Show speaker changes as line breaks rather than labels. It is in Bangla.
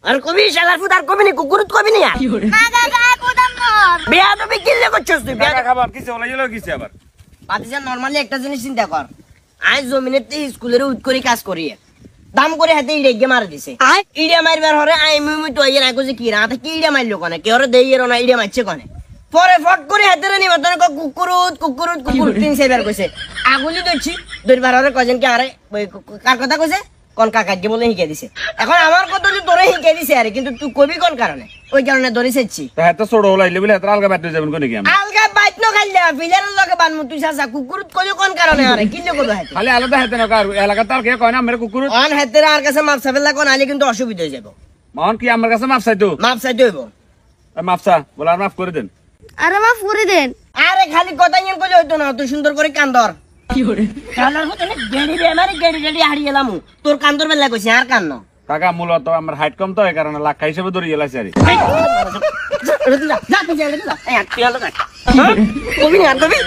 আর কবি শালার ফুদ আর কবি নি কুকুরত কবি নি
না কাকা কোদাম নর
বিয়া তো বিকিলে করছস তুই
টাকা খাবার কিছু হলো গেল কিছু আবার
পাতিজা নরমালি একটা জিনিস চিন্তা কর আজ জমিনেতে স্কুলের উৎ করে কাজ করি দাম করে হাতে ইড়ে মার দিছে ইড়ে মারবার হরে আই মুই তো আইয়া রাখো যে কি রাতে কি ইড়ে মারলো কোনে কে হরে দেইয়ের না ইড়ে মারছে কোনে পরে ফট করে হাতে নি মতন কুকুরুত কুকুরুত কুকুর তিন সেবার কইছে আগুলি দইছি দুইবার হরে কজন কি আরে কার কথা কইছে কোন কাকাকে বলে হিকে দিছে এখন আমার কথা তো তোরে হিকে দিছে আরে কিন্তু তুই কবি কোন কারণে ওই কারণে ধরিছেছি
তো এত ছোট হলাইলে বলে এত আলগা বাইতে যাবেন কোনে কি আমি
আলগা বাইত ন খাইলে ফিলারের লগে বানমু তুই সাসা কুকুরুত কইলো কোন কারণে আরে কিলে কইলো হাতে
খালি আলাদা হেতে না কার এলাকা তার কে কয় না আমার কুকুর
অন হাতে আর কাছে মাপ সাবেলা কোন আইলে কিন্তু অসুবিধা হয়ে যাব
মন কি আমার কাছে মাপ চাইতো
মাপ চাইতে হইব
মাপসা বলে আর মাফ করে দেন
আরে মাফ করে দেন
আরে খালি কথা ইন কইলে হইতো না তুই সুন্দর করে কান্দর কি করে কান্দার হতো না গেড়ি বেমারি গেড়ি হারিয়ে এলাম তোর কান্দর বেলা কইছি আর কান্ন
কাকা মূলত আমার হাইট কম তো এই কারণে লাখ হিসেবে ধরে গেলাইছে আরে
যা তুই যা যা এই আটকে গেল কবি না কবি